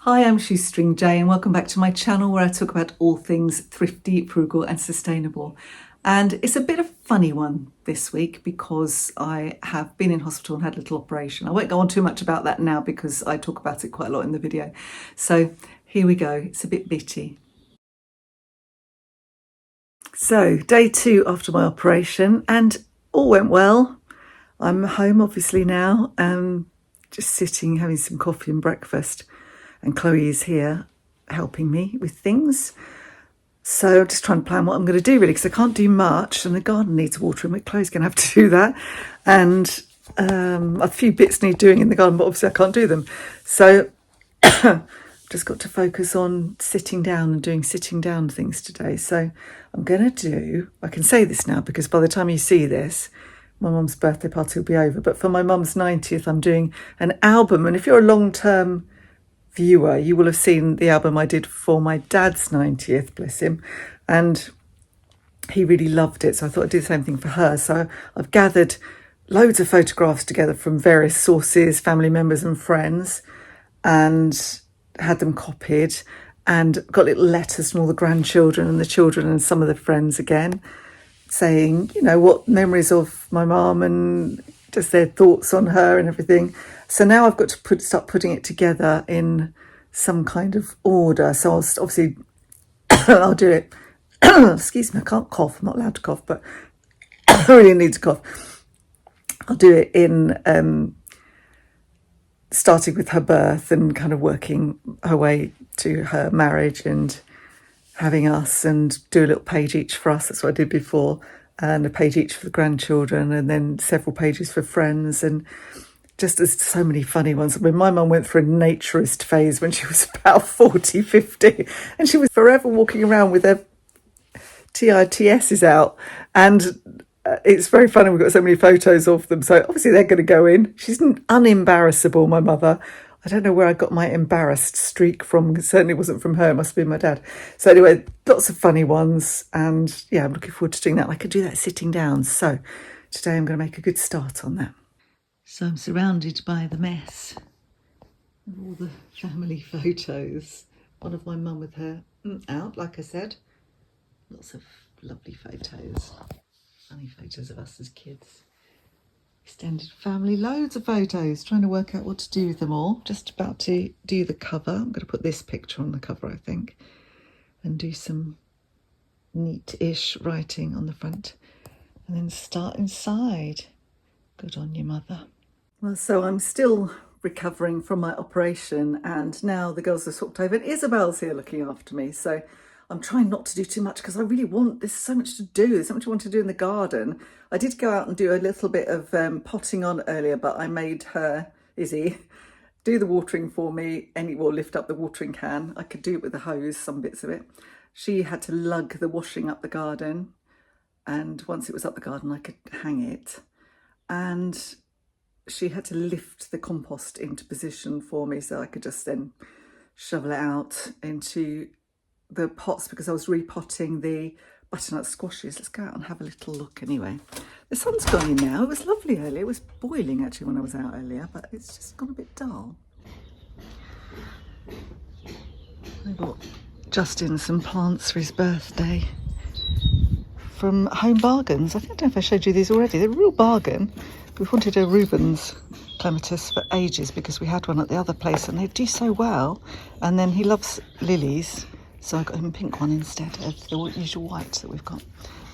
Hi, I'm Shoestring Jay and welcome back to my channel where I talk about all things thrifty, frugal and sustainable. And it's a bit of a funny one this week because I have been in hospital and had a little operation. I won't go on too much about that now because I talk about it quite a lot in the video. So here we go, it's a bit bitty. So day 2 after my operation and all went well. I'm home obviously now, just sitting having some coffee and breakfast. And Chloe is here helping me with things. So I'm just trying to plan what I'm going to do really, because I can't do much and the garden needs watering, but Chloe's going to have to do that. And a few bits need doing in the garden, but obviously I can't do them. So just got to focus on sitting down and doing sitting down things today. So I'm going to do, I can say this now because by the time you see this, my mum's birthday party will be over. But for my mum's 90th, I'm doing an album. And if you're a long-term viewer, you will have seen the album I did for my dad's 90th, bless him, and he really loved it, so I thought I'd do the same thing for her. So I've gathered loads of photographs together from various sources, family members and friends, and had them copied and got little letters from all the grandchildren and the children and some of the friends again, saying, you know, what memories of my mum and just their thoughts on her and everything. So now I've got to start putting it together in some kind of order. So I'll obviously, I'll do it. Excuse me, I can't cough. I'm not allowed to cough, but I really need to cough. I'll do it in starting with her birth and kind of working her way to her marriage and having us, and do a little page each for us. That's what I did before. And a page each for the grandchildren, and then several pages for friends, and just there's so many funny ones. I mean, my mum went through a naturist phase when she was about 40, 50, and she was forever walking around with her TITSs out, and it's very funny. We've got so many photos of them, so obviously they're going to go in. She's unembarrassable, my mother. I don't know where I got my embarrassed streak from. It certainly wasn't from her. It must have been my dad. So anyway, lots of funny ones. And yeah, I'm looking forward to doing that. I could do that sitting down. So today I'm going to make a good start on that. So I'm surrounded by the mess of all the family photos. One of my mum with her out, like I said. Lots of lovely photos. Funny photos of us as kids. Extended family, loads of photos, trying to work out what to do with them all. Just about to do the cover. I'm going to put this picture on the cover, I think, and do some neat-ish writing on the front, and then start inside. Good on you, mother. Well, so I'm still recovering from my operation, and now the girls are swapped over, and Isabel's here looking after me, so I'm trying not to do too much because I really there's so much to do. There's so much I want to do in the garden. I did go out and do a little bit of potting on earlier, but I made her, Izzy, do the watering for me, lift up the watering can. I could do it with a hose, some bits of it. She had to lug the washing up the garden, and once it was up the garden, I could hang it. And she had to lift the compost into position for me so I could just then shovel it out into the pots because I was repotting the butternut squashes. Let's go out and have a little look anyway. The sun's gone in now. It was lovely earlier. It was boiling actually when I was out earlier, but it's just gone a bit dull. I bought Justin some plants for his birthday from Home Bargains. I don't know if I showed you these already. They're a real bargain. We've wanted a Rubens clematis for ages because we had one at the other place and they do so well. And then he loves lilies, so I got him a pink one instead of the usual white that we've got.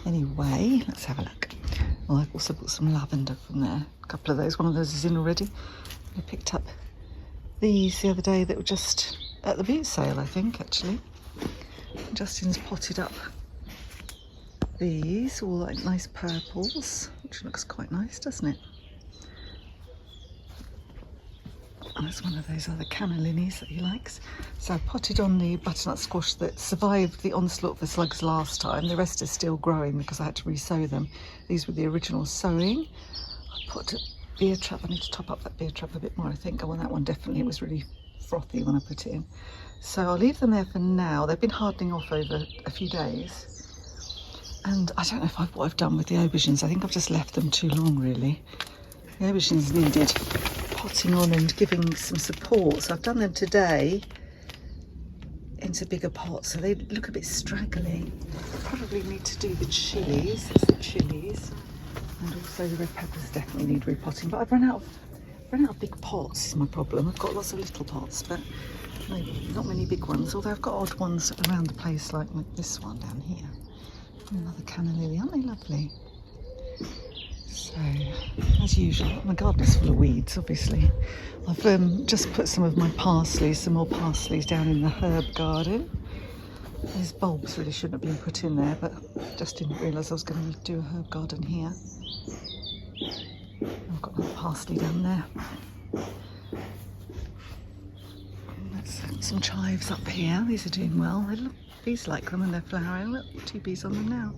Anyway, let's have a look. Well, I've also got some lavender from there. A couple of those. One of those is in already. I picked up these the other day that were just at the boot sale, I think, actually. Justin's potted up these, all like nice purples, which looks quite nice, doesn't it? And that's one of those other canna lilies that he likes. So I potted on the butternut squash that survived the onslaught of the slugs last time. The rest is still growing because I had to re-sow them. These were the original sowing. I put a beer trap. I need to top up that beer trap a bit more, I think. Oh, and that one definitely, it was really frothy when I put it in. So I'll leave them there for now. They've been hardening off over a few days. And I don't know what I've done with the aubergines. I think I've just left them too long, really. The aubergines needed potting on and giving some support. So I've done them today into bigger pots, so they look a bit straggly. Probably need to do the chilies. It's the chilies, and also the red peppers definitely need repotting. But I've run out of big pots. Is my problem. I've got lots of little pots, but not many big ones. Although I've got odd ones around the place, like this one down here. Another canna lily, aren't they lovely? So, as usual, my garden is full of weeds, obviously. I've just put some of my parsley, some more parsleys down in the herb garden. These bulbs really shouldn't have been put in there, but just didn't realise I was going to do a herb garden here. I've got another parsley down there. That's some chives up here. These are doing well. Bees like them when they're flowering. Look, 2 bees on them now.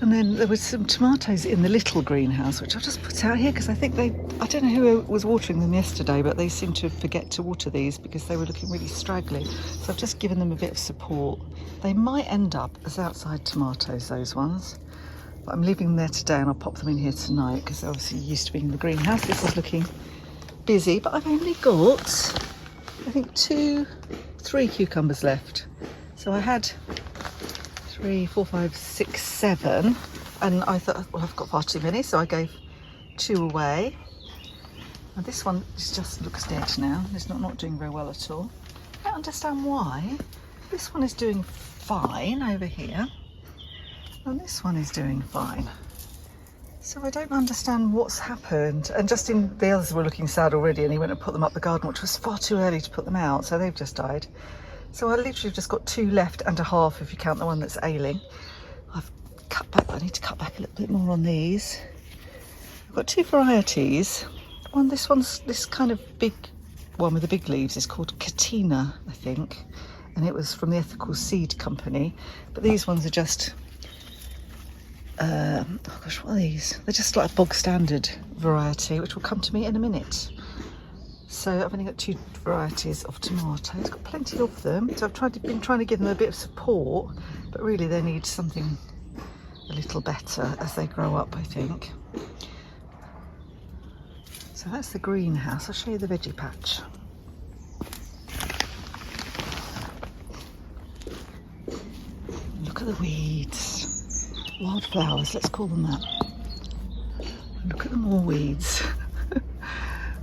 And then there was some tomatoes in the little greenhouse, which I've just put out here because I think I don't know who was watering them yesterday, but they seem to forget to water these because they were looking really straggly. So I've just given them a bit of support. They might end up as outside tomatoes, those ones. But I'm leaving them there today and I'll pop them in here tonight because they're obviously used to being in the greenhouse. This is looking busy, but I've only got, I think, 3 cucumbers left. So I had 3, 4, 5, 6, 7, and I thought, well, I've got far too many, so I gave 2 away. And this one just looks dead now. It's not doing very well at all. I don't understand why. This one is doing fine over here, and this one is doing fine. So I don't understand what's happened. And Justin, the others were looking sad already, and he went and put them up the garden, which was far too early to put them out, so they've just died. So I literally just got 2 left and a half if you count the one that's ailing. I've cut back, I need to cut back a little bit more on these. I've got 2 varieties. This kind of big one with the big leaves is called Katina, I think. And it was from the Ethical Seed Company. But these ones are just, oh gosh, what are these? They're just like a bog standard variety, which will come to me in a minute. So I've only got 2 varieties of tomatoes, got plenty of them. So I've been trying to give them a bit of support, but really they need something a little better as they grow up, I think. So that's the greenhouse. I'll show you the veggie patch. Look at the weeds. Wildflowers, let's call them that. Look at the more weeds.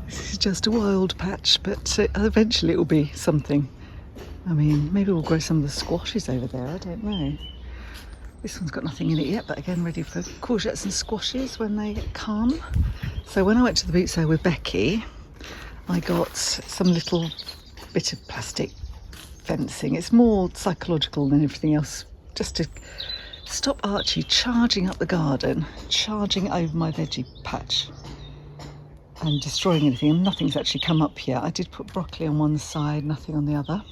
This is just a wild patch, but eventually it will be something. I mean, maybe we'll grow some of the squashes over there, I don't know. This one's got nothing in it yet, but again, ready for courgettes and squashes when they come. So when I went to the boot sale with Becky, I got some little bit of plastic fencing. It's more psychological than everything else, just to stop Archie charging up the garden, charging over my veggie patch and destroying anything. And nothing's actually come up yet. I did put broccoli on one side, nothing on the other.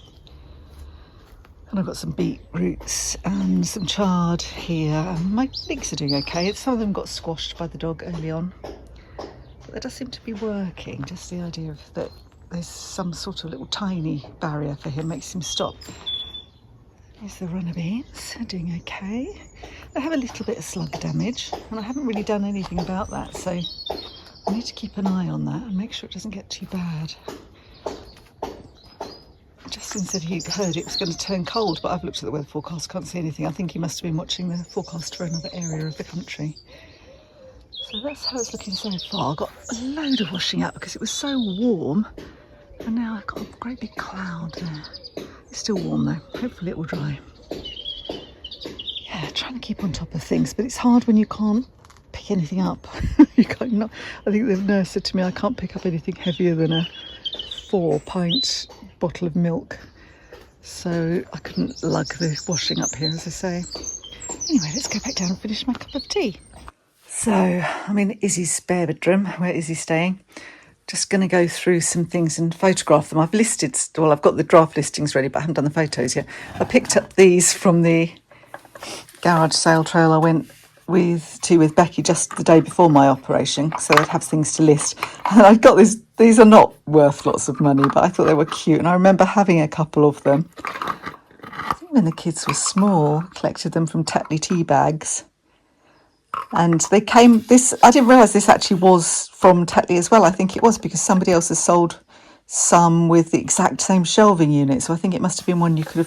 And I've got some beetroots and some chard here. And my leeks are doing okay. Some of them got squashed by the dog early on. But that does seem to be working. Just the idea of that there's some sort of little tiny barrier for him makes him stop. Here's the runner beans. They're doing okay. They have a little bit of slug damage, and I haven't really done anything about that, so I need to keep an eye on that and make sure it doesn't get too bad. Justin said he heard it was going to turn cold, but I've looked at the weather forecast, can't see anything. I think he must have been watching the forecast for another area of the country. So that's how it's looking so far. I got a load of washing up because it was so warm, and now I've got a great big cloud there. It's still warm though. Hopefully it will dry. Yeah, trying to keep on top of things, but it's hard when you can't pick anything up. You can't not. I think the nurse said to me I can't pick up anything heavier than a 4-pint bottle of milk, so I couldn't lug the washing up here, as I say. Anyway, let's go back down and finish my cup of tea. So I'm in Izzy's spare bedroom where Izzy's staying. Just going to go through some things and photograph them. I've got the draft listings ready, but I haven't done the photos yet. I picked up these from the garage sale trail I went with Becky just the day before my operation, so they'd have things to list. And I got these are not worth lots of money, but I thought they were cute, and I remember having a couple of them. I think when the kids were small, collected them from Tetley tea bags. And they came, I didn't realise this actually was from Tetley as well. I think it was because somebody else has sold some with the exact same shelving unit. So I think it must have been one you could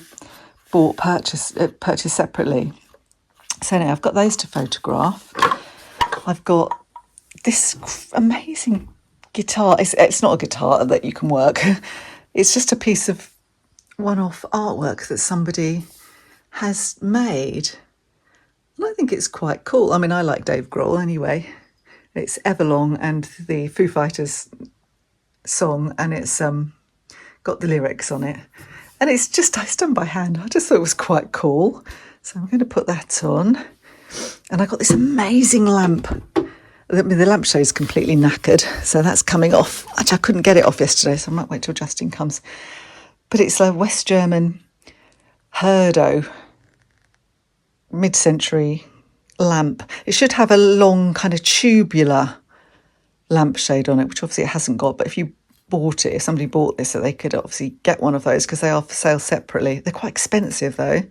have purchased separately. So now I've got those to photograph. I've got this amazing guitar. It's not a guitar that you can work. It's just a piece of one-off artwork that somebody has made. And I think it's quite cool. I mean, I like Dave Grohl anyway. It's Everlong and the Foo Fighters song, and it's got the lyrics on it. And it's done by hand. I just thought it was quite cool. So I'm going to put that on. And I got this amazing lamp. I mean, the lampshade is completely knackered, so that's coming off. Actually, I couldn't get it off yesterday, so I might wait till Justin comes. But it's a West German Herdo mid-century lamp. It should have a long kind of tubular lampshade on it, which obviously it hasn't got. But if somebody bought this, so they could obviously get one of those, because they are for sale separately. They're quite expensive though,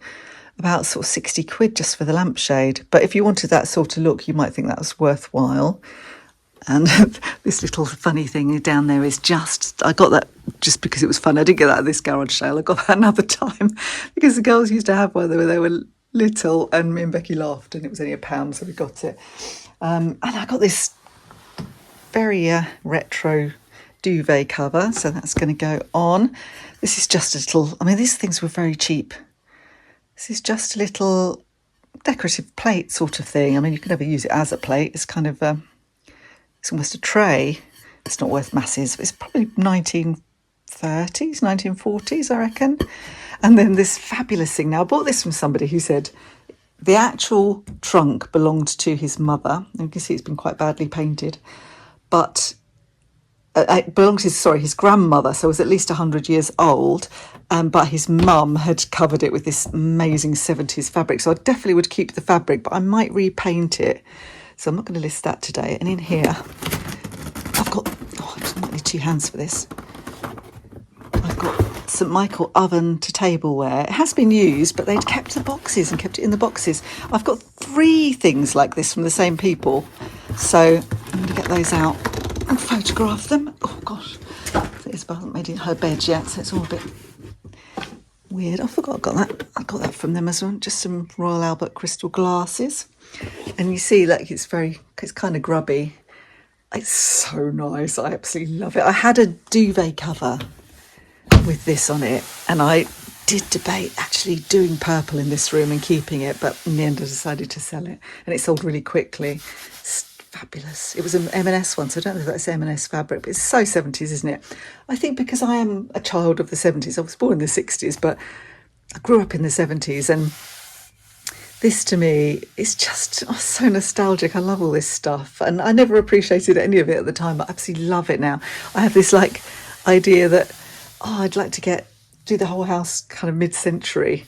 about sort of 60 quid just for the lampshade. But if you wanted that sort of look, you might think that was worthwhile. And this little funny thing down there is I got that just because it was fun. I didn't get that at this garage sale. I got that another time because the girls used to have one. They were little, and me and Becky laughed, and it was only £1, so we got it. And I got this very retro duvet cover, so that's going to go on. This is just a little, I mean, these things were very cheap. This is just a little decorative plate sort of thing. I mean, you can never use it as a plate. It's kind of, it's almost a tray. It's not worth masses. It's probably 1930s, 1940s, I reckon. And then this fabulous thing. Now, I bought this from somebody who said the actual trunk belonged to his mother. You can see it's been quite badly painted. But it belonged to his grandmother, so it was at least 100 years old. But his mum had covered it with this amazing 70s fabric. So I definitely would keep the fabric, but I might repaint it. So I'm not going to list that today. And in here, I've got, I might need 2 hands for this. I've got St Michael oven to tableware. It has been used, but they'd kept the boxes and kept it in the boxes. I've got 3 things like this from the same people. So I'm going to get those out and photograph them. Oh gosh, Isabel hasn't made it her bed yet, so it's all a bit weird. I forgot I got that from them as well. Just some Royal Albert crystal glasses. And you see, like, it's kind of grubby. It's so nice. I absolutely love it. I had a duvet cover with this on it, and I did debate actually doing purple in this room and keeping it, but in the end I decided to sell it, and it sold really quickly. It's fabulous. It was an M&S one, so I don't know if that's M&S fabric, but it's so 70s, isn't it? I think because I am a child of the 70s. I was born in the 60s, but I grew up in the 70s, and this to me is just so nostalgic. I love all this stuff, and I never appreciated any of it at the time, but I absolutely love it now. I have this like idea that I'd like to do the whole house kind of mid-century,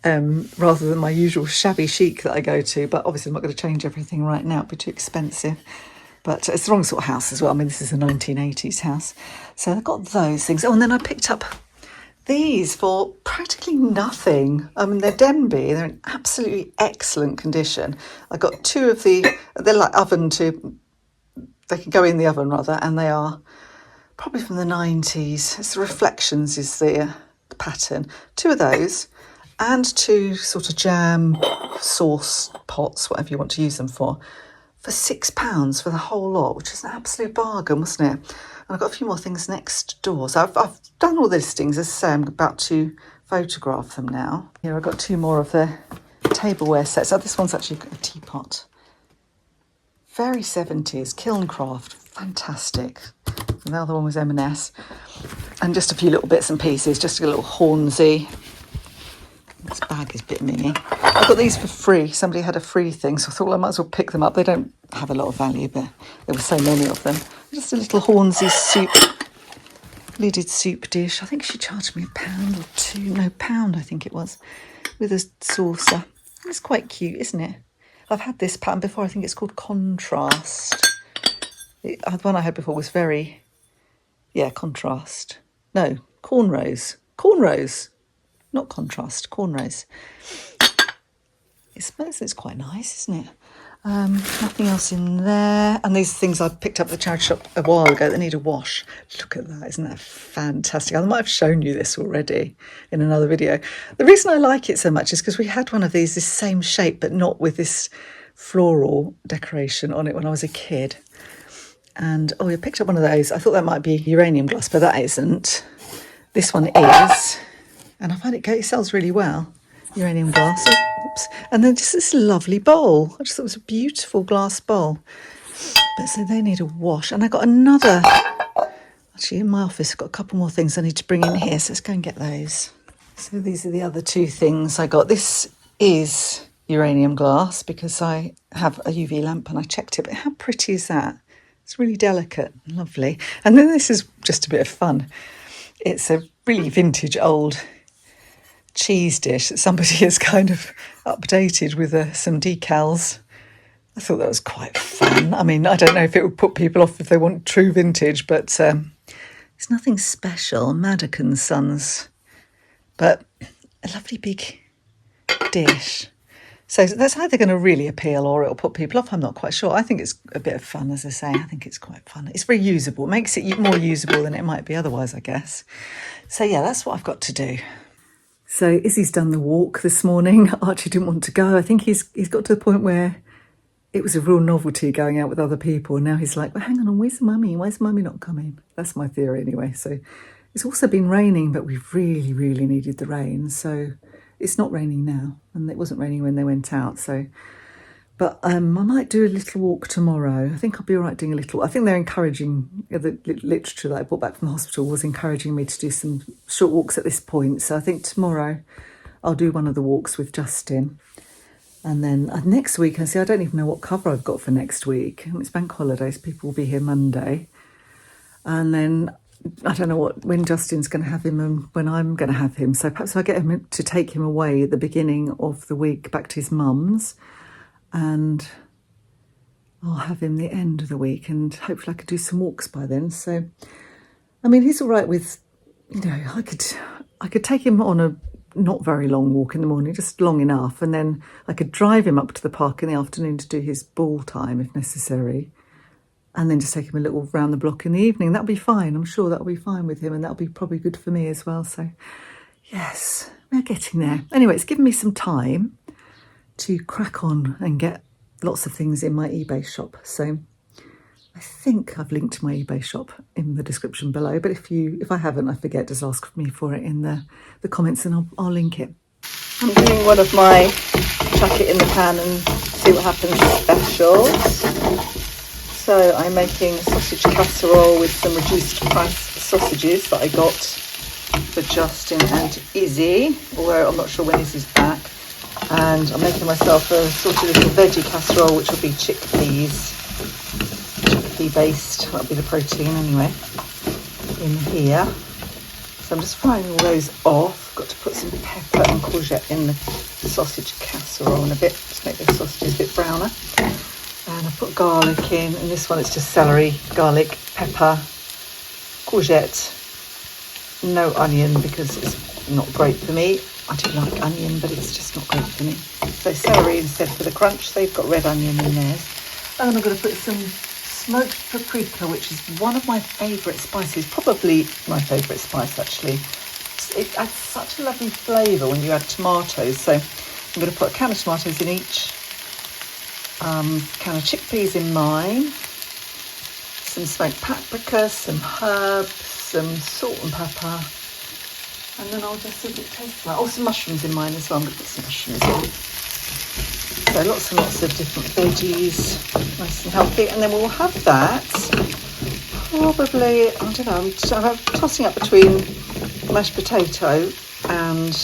rather than my usual shabby chic that I go to. But obviously I'm not going to change everything right now, it'd be too expensive. But it's the wrong sort of house as well. I mean, this is a 1980s house. So I got those things. Oh, and then I picked up these for practically nothing. I mean, they're Denby. They're in absolutely excellent condition. I got 2 of they're like they can go in the oven rather, and they are probably from the 90s. It's the Reflections is the pattern. 2 of those, and 2 sort of jam sauce pots, whatever you want to use them for £6 for the whole lot, which is an absolute bargain, wasn't it? And I've got a few more things next door. So I've done all the listings. As I say, I'm about to photograph them now. Here I've got 2 more of the tableware sets. Oh, this one's actually a teapot. Very 70s, Kilncraft, fantastic. And the other one was M&S. And just a few little bits and pieces, just a little Hornsey. This bag is a bit mini. I got these for free. Somebody had a free thing, so I thought, well, I might as well pick them up. They don't have a lot of value, but there were so many of them. Just a little Hornsey lidded soup dish. I think she charged me £1 or £2. No, £1 I think it was, with a saucer. It's quite cute, isn't it? I've had this pattern before. I think it's called Contrast. The one I had before was Contrast. No, Cornrows. Cornrows. Not Contrast, Cornrows. It smells, it's quite nice, isn't it? Nothing else in there. And these things I picked up at the charity shop a while ago that need a wash. Look at that, isn't that fantastic? I might have shown you this already in another video. The reason I like it so much is because we had one of these, this same shape, but not with this floral decoration on it when I was a kid. And oh, I picked up one of those. I thought that might be uranium glass, but that isn't. This one is. And I find it sells really well. Uranium glass. Oops. And then just this lovely bowl. I just thought it was a beautiful glass bowl. But so they need a wash. And I got another. Actually, in my office, I've got a couple more things I need to bring in here. So let's go and get those. So these are the other two things I got. This is uranium glass because I have a UV lamp and I checked it. But how pretty is that? It's really delicate and lovely. And then this is just a bit of fun. It's a really vintage old cheese dish that somebody has kind of updated with some decals. I thought that was quite fun. I mean, I don't know if it would put people off if they want true vintage, but it's nothing special. Maddock and Sons. But a lovely big dish. So that's either going to really appeal or it'll put people off. I'm not quite sure. I think it's a bit of fun, as I say. I think it's quite fun. It's very usable. It makes it more usable than it might be otherwise, I guess. So yeah, that's what I've got to do. So Izzy's done the walk this morning. Archie didn't want to go. I think he's got to the point where it was a real novelty going out with other people. And now he's like, well, hang on, where's Mummy? Where's Mummy not coming? That's my theory anyway. So it's also been raining, but we really, really needed the rain. So it's not raining now, and it wasn't raining when they went out. But I might do a little walk tomorrow. I think I'll be all right doing a little. I think they're encouraging, the literature that I brought back from the hospital was encouraging me to do some short walks at this point. So I think tomorrow I'll do one of the walks with Justin. And then next week, I don't even know what cover I've got for next week. It's bank holidays, people will be here Monday. And then I don't know when Justin's going to have him and when I'm going to have him. So perhaps I get him to take him away at the beginning of the week back to his mum's, and I'll have him the end of the week, and hopefully I could do some walks by then. So, I mean, he's all right with, I could take him on a not very long walk in the morning, just long enough, and then I could drive him up to the park in the afternoon to do his ball time if necessary. And then just take him a little round the block in the evening. That'll be fine. I'm sure that'll be fine with him, and that'll be probably good for me as well. So, yes, we're getting there. Anyway, it's given me some time to crack on and get lots of things in my eBay shop. So I think I've linked my eBay shop in the description below. But if I haven't, I forget, just ask me for it in the comments and I'll link it. I'm doing one of my chuck it in the pan and see what happens specials. So I'm making a sausage casserole with some reduced price sausages that I got for Justin and Izzy, although I'm not sure when Izzy's back. And I'm making myself a sort of little veggie casserole, which will be chickpea based. That'll be the protein anyway, in here. So I'm just frying all those off. Got to put some pepper and courgette in the sausage casserole in a bit to make the sausages a bit browner. And I put garlic in, and this one it's just celery, garlic, pepper, courgette, no onion because it's not great for me. I do like onion, but it's just not great for me. So celery instead for the crunch. They've got red onion in theirs. And I'm going to put some smoked paprika, which is one of my favourite spices, probably my favourite spice actually. It adds such a lovely flavour when you add tomatoes. So I'm going to put a can of tomatoes in each. Can of chickpeas in mine, some smoked paprika, some herbs, some salt and pepper, and then I'll just see what it tastes like. Oh, some mushrooms in mine as well. I'm going to put some mushrooms in. So lots and lots of different veggies, nice and healthy. And then we'll have that probably, I don't know, I'm tossing up between mashed potato and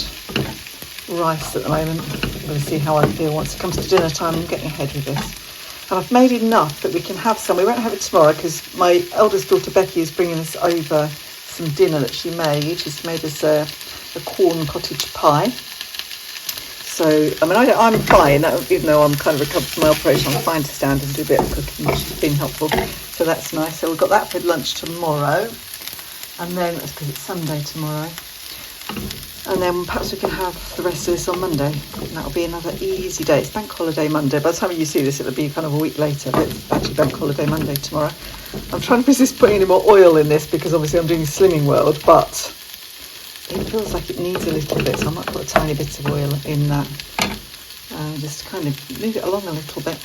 rice at the moment. I'm going to see how I feel once it comes to dinner time. I'm getting ahead with this. And I've made enough that we can have some. We won't have it tomorrow because my eldest daughter Becky is bringing us over some dinner that she made. She's made us a corn cottage pie. So, I mean, I'm fine, even though I'm kind of recovered from my operation. I'm fine to stand and do a bit of cooking, which has been helpful. So that's nice. So we've got that for lunch tomorrow. And then, that's because it's Sunday tomorrow. And then perhaps we can have the rest of this on Monday. And that'll be another easy day. It's Bank Holiday Monday. By the time you see this, it'll be kind of a week later, but it's actually Bank Holiday Monday tomorrow. I'm trying to resist putting any more oil in this because obviously I'm doing Slimming World, but it feels like it needs a little bit, so I might put a tiny bit of oil in that. Just kind of move it along a little bit.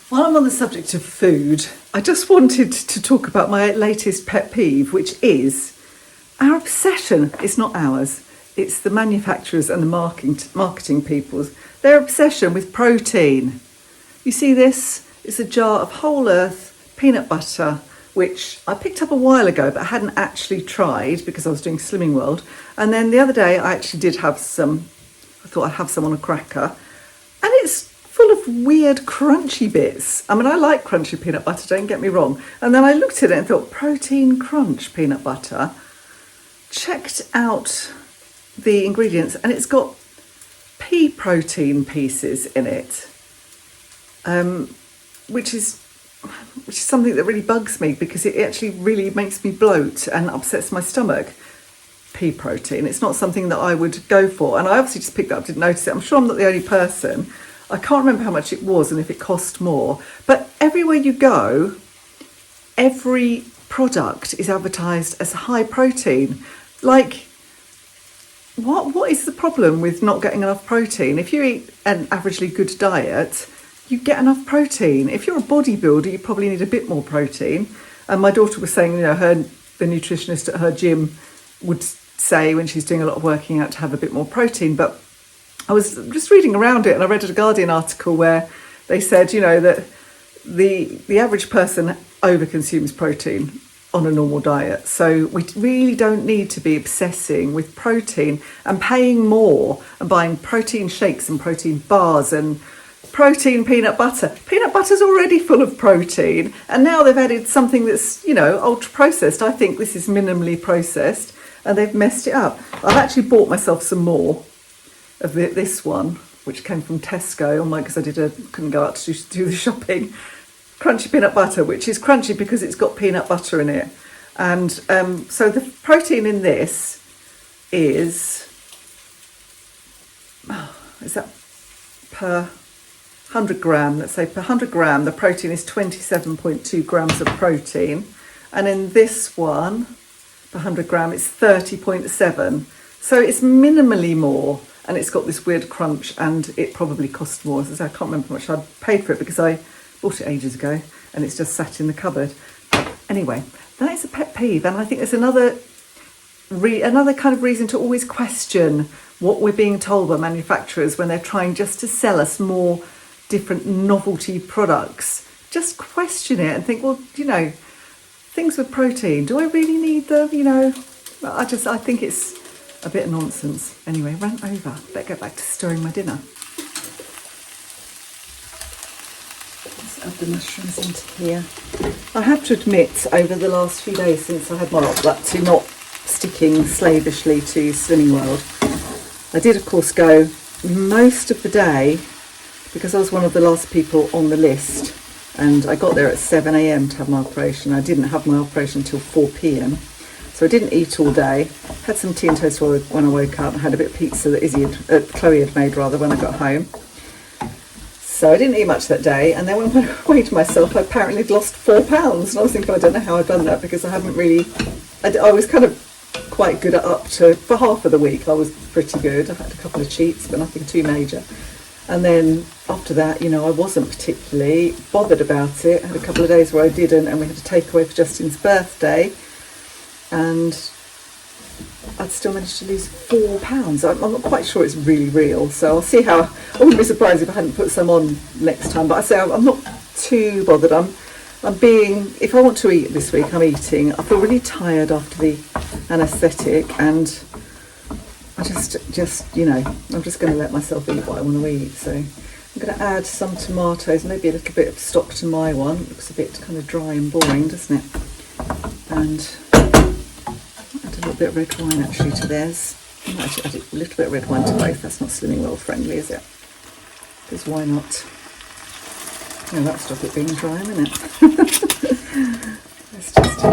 While I'm on the subject of food, I just wanted to talk about my latest pet peeve, which is our obsession. It's not ours, it's the manufacturers and the marketing people's. Their obsession with protein. You see this? It's a jar of whole earth peanut butter, which I picked up a while ago, but I hadn't actually tried because I was doing Slimming World. And then the other day I actually did have some. I thought I'd have some on a cracker. And it's full of weird crunchy bits. I mean, I like crunchy peanut butter, don't get me wrong. And then I looked at it and thought, protein crunch peanut butter. Checked out the ingredients and it's got pea protein pieces in it, which is something that really bugs me because it actually really makes me bloat and upsets my stomach. Pea protein, it's not something that I would go for, and I obviously just picked it up, didn't notice it. I'm sure I'm not the only person. I can't remember how much it was and if it cost more, but everywhere you go, every product is advertised as high protein. Like, what is the problem with not getting enough protein? If you eat an averagely good diet, you get enough protein. If you're a bodybuilder, you probably need a bit more protein. And my daughter was saying, the nutritionist at her gym would say when she's doing a lot of working out to have a bit more protein. But I was just reading around it and I read a Guardian article where they said, that the average person overconsumes protein on a normal diet. So we really don't need to be obsessing with protein and paying more and buying protein shakes and protein bars and protein peanut butter. Peanut butter's already full of protein and now they've added something that's, ultra processed. I think this is minimally processed and they've messed it up. I've actually bought myself some more of this one, which came from Tesco because I couldn't go out to do the shopping. Crunchy peanut butter, which is crunchy because it's got peanut butter in it. And so the protein in this is that per 100 gram? Let's say per 100 gram, the protein is 27.2 grams of protein. And in this one, per 100 gram, it's 30.7. So it's minimally more. And it's got this weird crunch and it probably cost more. As I can't remember how much I paid for it because I bought it ages ago and it's just sat in the cupboard. Anyway, that is a pet peeve, and I think there's another kind of reason to always question what we're being told by manufacturers when they're trying just to sell us more different novelty products. Just question it and think, well, things with protein, do I really need them? I think it's a bit of nonsense. Anyway, rant over. Better get back to stirring my dinner. Add the mushrooms into here. I have to admit, over the last few days since I had my up to not sticking slavishly to Slimming World, I did of course go most of the day because I was one of the last people on the list and I got there at 7 a.m. to have my operation. I didn't have my operation until 4 p.m. So I didn't eat all day. Had some tea and toast when I woke up. I had a bit of pizza that Chloe had made when I got home. So I didn't eat much that day, and then when I weighed myself, I apparently had lost 4 pounds. And I was thinking, I don't know how I've done that because I haven't really. I was kind of quite good for half of the week. I was pretty good. I had a couple of cheats, but nothing too major. And then after that, I wasn't particularly bothered about it. I had a couple of days where I didn't, and we had a takeaway for Justin's birthday, and I'd still managed to lose 4 pounds. I'm not quite sure it's really real, so I'll see how. I wouldn't be surprised if I hadn't put some on next time. But I say I'm not too bothered. If I want to eat this week, I'm eating. I feel really tired after the anaesthetic, and I just I'm just going to let myself eat what I want to eat. So I'm going to add some tomatoes, maybe a little bit of stock to my one. It looks a bit kind of dry and boring, doesn't it? And a little bit of red wine actually to theirs. I might actually add a little bit of red wine to both. That's not Slimming World friendly, is it? Because why not? Oh, that stuff it being dry, isn't it? It's just, I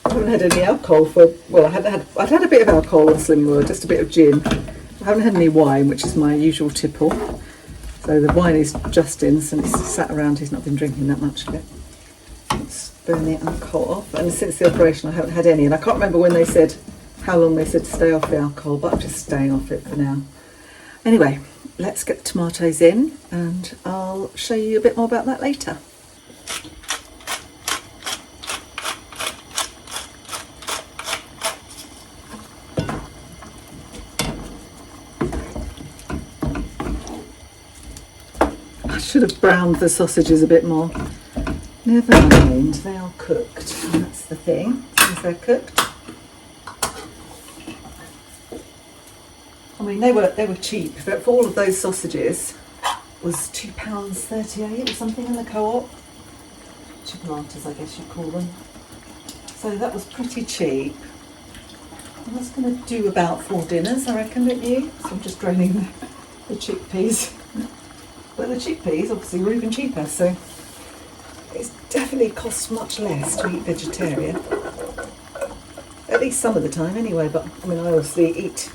haven't had any alcohol for, well, I'd had a bit of alcohol on Slimming World, just a bit of gin. I haven't had any wine, which is my usual tipple. So the wine is Justin's, and it's sat around, he's not been drinking that much of it. Let's burn the alcohol off. And since the operation I haven't had any, and I can't remember when they said, how long they said to stay off the alcohol, but I'm just staying off it for now. Anyway, let's get the tomatoes in, and I'll show you a bit more about that later. Should have browned the sausages a bit more. Never mind, they are cooked. And that's the thing, as they're cooked. I mean, they were cheap, but for all of those sausages was £2.38 or something in the co-op. Chipolatas, I guess you'd call them. So that was pretty cheap. And that's going to do about 4 dinners, I reckon, don't you? So I'm just draining the chickpeas. But the chickpeas obviously were even cheaper, so it's definitely costs much less to eat vegetarian. At least some of the time anyway, but I mean, I obviously eat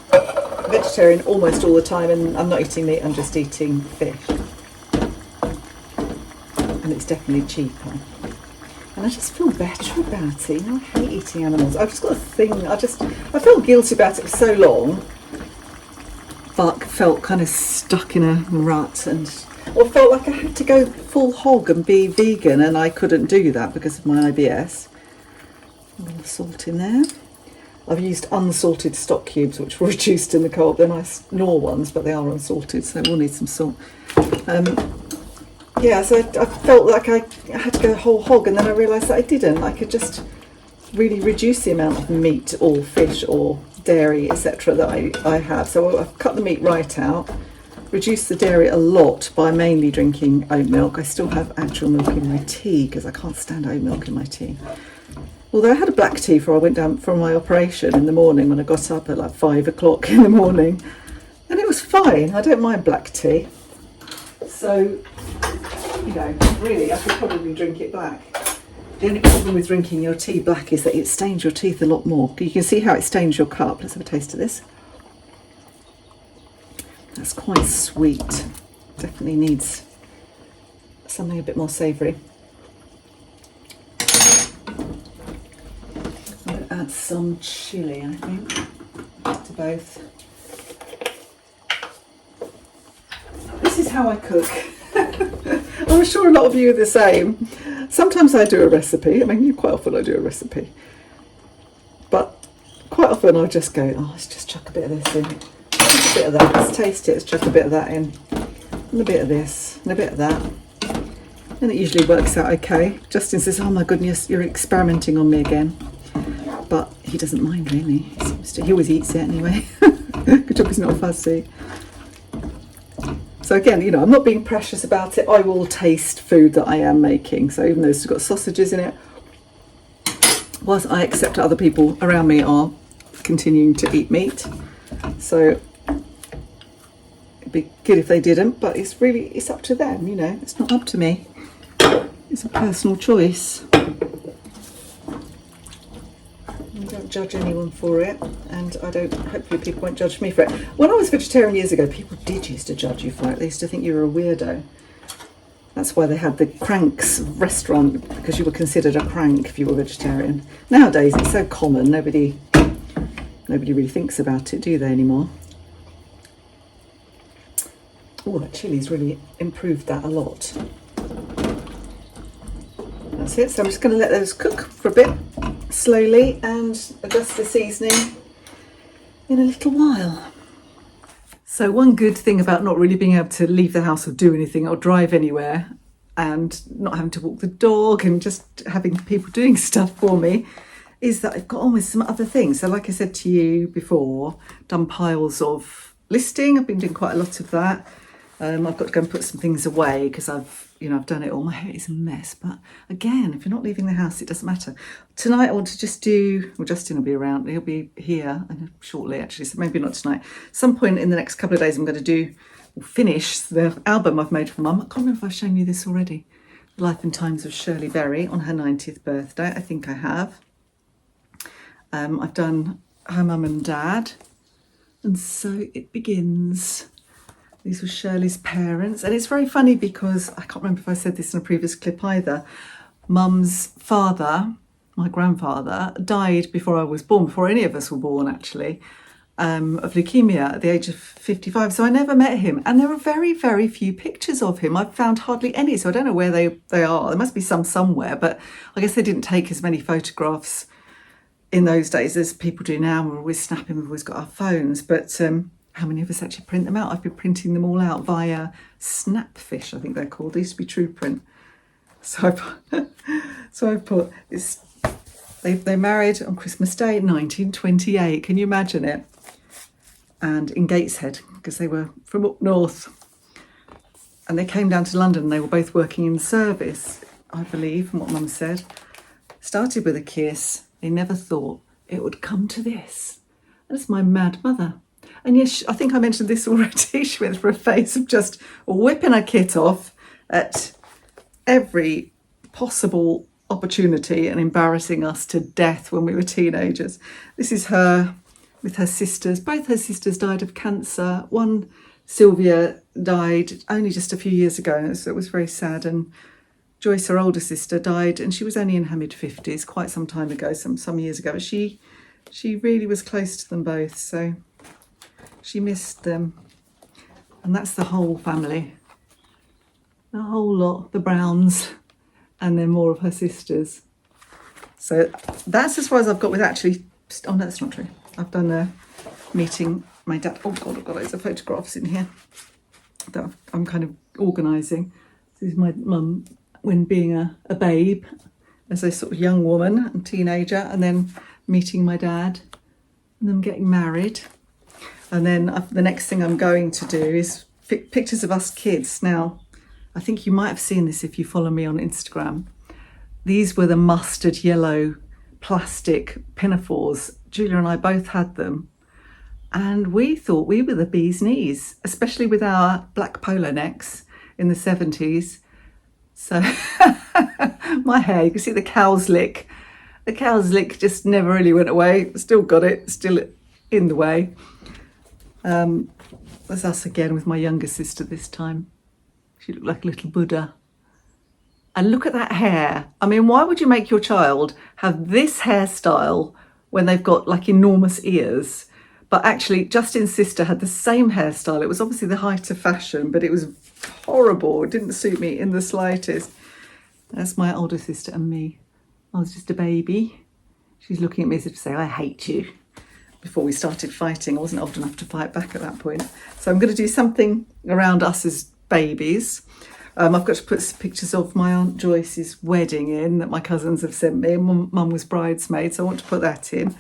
vegetarian almost all the time, and I'm not eating meat, I'm just eating fish. And it's definitely cheaper. And I just feel better about it. You know, I hate eating animals. I've just got a thing, I felt guilty about it for so long, but felt kind of stuck in a rut, or felt like I had to go full hog and be vegan, and I couldn't do that because of my IBS. A little salt in there. I've used unsalted stock cubes, which were reduced in the co-op. They're nice Knorr ones, but they are unsalted, so we'll need some salt. Yeah, so I felt like I had to go whole hog, and then I realised that I didn't. I could just really reduce the amount of meat or fish or dairy, etc. that I have. So I've cut the meat right out, reduced the dairy a lot by mainly drinking oat milk. I still have actual milk in my tea because I can't stand oat milk in my tea. Although I had a black tea before I went down for my operation in the morning, when I got up at like 5 o'clock in the morning, and it was fine. I don't mind black tea. So, you know, really, I could probably drink it black. The only problem with drinking your tea black is that it stains your teeth a lot more. You can see how it stains your cup. Let's have a taste of this. That's quite sweet. Definitely needs something a bit more savoury. I'm going to add some chilli, I think, to both. This is how I cook. I'm sure a lot of you are the same. Sometimes I do a recipe. I mean, quite often I do a recipe. But quite often I just go, oh, let's just chuck a bit of this in. Chuck a bit of that. Let's taste it. Let's chuck a bit of that in. And a bit of this. And a bit of that. And it usually works out okay. Justin says, oh my goodness, you're experimenting on me again. But he doesn't mind really. He always eats it anyway. Good job he's not fussy. So again, you know, I'm not being precious about it. I will taste food that I am making. So even though it's got sausages in it, whilst I accept other people around me are continuing to eat meat. So it'd be good if they didn't, but it's up to them, you know. It's not up to me. It's a personal choice. I don't judge anyone for it, and hopefully people won't judge me for it. When I was vegetarian years ago, people did used to judge you for it. They used to think you were a weirdo. That's why they had the Cranks restaurant, because you were considered a crank if you were vegetarian. Nowadays it's so common, nobody really thinks about it, do they, anymore? Oh, that chili's really improved that a lot. That's it. So I'm just going to let those cook for a bit slowly and adjust the seasoning in a little while. So one good thing about not really being able to leave the house or do anything or drive anywhere, and not having to walk the dog and just having people doing stuff for me, is that I've got on with some other things. So like I said to you before, done piles of listing. I've been doing quite a lot of that. I've got to go and put some things away because I've done it all. My hair is a mess, but again, if you're not leaving the house, it doesn't matter. Tonight I want to just do, well, Justin will be around, he'll be here shortly actually, so maybe not tonight. Some point in the next couple of days I'm going to do finish the album I've made for Mum. I can't remember if I've shown you this already. Life and Times of Shirley Berry on her 90th birthday. I think I have. I've done her mum and dad. And so it begins. These were Shirley's parents. And it's very funny because, I can't remember if I said this in a previous clip either, Mum's father, my grandfather, died before I was born, before any of us were born actually, of leukemia at the age of 55. So I never met him. And there are very, very few pictures of him. I've found hardly any. So I don't know where they are. There must be some somewhere. But I guess they didn't take as many photographs in those days as people do now. We're always snapping, we've always got our phones. But how many of us actually print them out? I've been printing them all out via Snapfish, I think they're called. They used to be True Print. So I've put this. They married on Christmas Day 1928. Can you imagine it? And in Gateshead, because they were from up north. And they came down to London. They were both working in service, I believe, from what Mum said. Started with a kiss. They never thought it would come to this. And it's my mad mother. And yes, I think I mentioned this already. She went through a phase of just whipping her kit off at every possible opportunity and embarrassing us to death when we were teenagers. This is her with her sisters. Both her sisters died of cancer. One, Sylvia, died only just a few years ago, so it was very sad. And Joyce, her older sister, died, and she was only in her mid-50s, quite some time ago, some years ago. But she really was close to them both, so she missed them. And that's the whole family. The whole lot, the Browns, and then more of her sisters. So that's as far as I've got with actually... Oh, no, that's not true. I've done a meeting my dad... Oh, God, I've got loads of photographs in here that I'm kind of organising. This is my mum when being a babe, as a sort of young woman and teenager, and then meeting my dad, and them getting married. And then the next thing I'm going to do is pictures of us kids. Now, I think you might have seen this if you follow me on Instagram. These were the mustard yellow plastic pinafores. Julia and I both had them. And we thought we were the bee's knees, especially with our black polo necks in the 70s. So my hair, you can see the cow's lick. The cow's lick just never really went away. Still got it, still in the way. That's us again with my younger sister this time. She looked like a little Buddha. And look at that hair. I mean, why would you make your child have this hairstyle when they've got like enormous ears? But actually, Justin's sister had the same hairstyle. It was obviously the height of fashion, but it was horrible. It didn't suit me in the slightest. That's my older sister and me. I was just a baby. She's looking at me as if to say, I hate you. Before we started fighting, I wasn't old enough to fight back at that point. So I'm going to do something around us as babies. I've got to put some pictures of my Aunt Joyce's wedding in that my cousins have sent me. Mum was bridesmaid, so I want to put that in.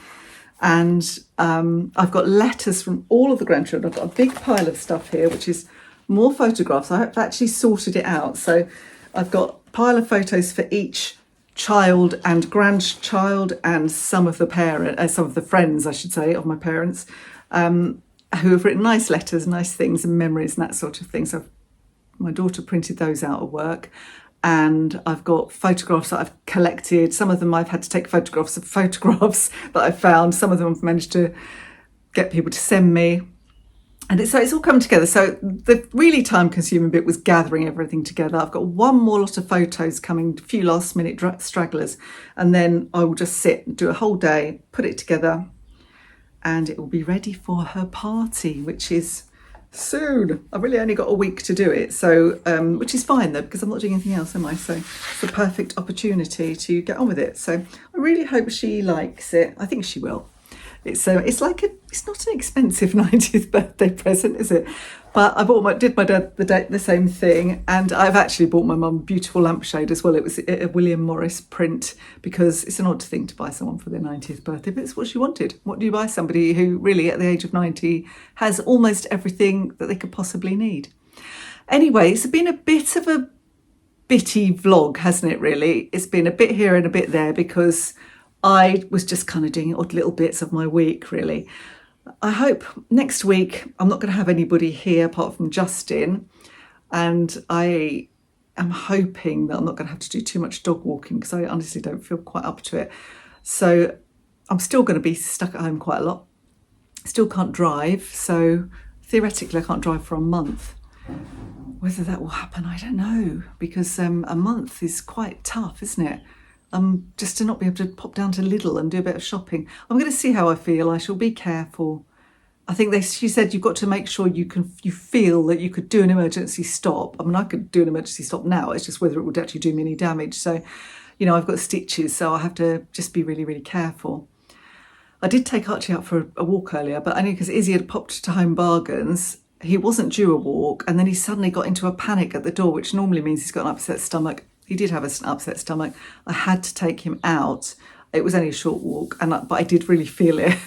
And I've got letters from all of the grandchildren. I've got a big pile of stuff here, which is more photographs. I've actually sorted it out. So I've got a pile of photos for each child and grandchild, and some of the friends, I should say, of my parents, who have written nice letters, nice things and memories and that sort of thing. So my daughter printed those out at work. And I've got photographs that I've collected. Some of them I've had to take photographs of photographs that I've found. Some of them I've managed to get people to send me. And it's all come together. So the really time-consuming bit was gathering everything together. I've got one more lot of photos coming, a few last-minute stragglers. And then I will just sit and do a whole day, put it together, and it will be ready for her party, which is soon. I've really only got a week to do it, so which is fine though, because I'm not doing anything else, am I? So it's the perfect opportunity to get on with it. So I really hope she likes it. I think she will. It's not an expensive 90th birthday present, is it? But did my dad the same thing, and I've actually bought my mum a beautiful lampshade as well. It was a William Morris print, because it's an odd thing to buy someone for their 90th birthday, but it's what she wanted. What do you buy somebody who really at the age of 90 has almost everything that they could possibly need? Anyway, it's been a bit of a bitty vlog, hasn't it, really? It's been a bit here and a bit there, because I was just kind of doing odd little bits of my week, really. I hope next week I'm not going to have anybody here apart from Justin, and I am hoping that I'm not going to have to do too much dog walking because I honestly don't feel quite up to it. So I'm still going to be stuck at home quite a lot. Still can't drive, so theoretically I can't drive for a month. Whether that will happen, I don't know, because a month is quite tough, isn't it? Just to not be able to pop down to Lidl and do a bit of shopping. I'm going to see how I feel. I shall be careful. I think she said you've got to make sure you feel that you could do an emergency stop. I mean, I could do an emergency stop now. It's just whether it would actually do me any damage. So, I've got stitches, so I have to just be really, really careful. I did take Archie out for a walk earlier, but only because Izzy had popped to Home Bargains. He wasn't due a walk, and then he suddenly got into a panic at the door, which normally means he's got an upset stomach. He did have an upset stomach. I had to take him out. It was only a short walk, but I did really feel it.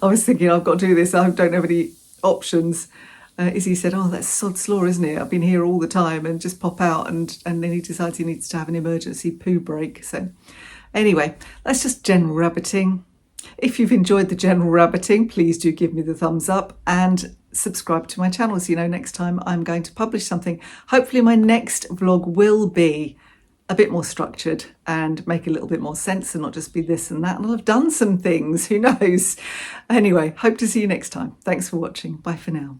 I was thinking, I've got to do this. I don't have any options. Izzy said, oh, that's sod's law, isn't it? I've been here all the time, and just pop out. And then he decides he needs to have an emergency poo break. So anyway, that's just general rabbiting. If you've enjoyed the general rabbiting, please do give me the thumbs up and subscribe to my channel so you know next time I'm going to publish something. Hopefully my next vlog will be a bit more structured and make a little bit more sense and not just be this and that. And I'll have done some things, who knows? Anyway, hope to see you next time. Thanks for watching. Bye for now.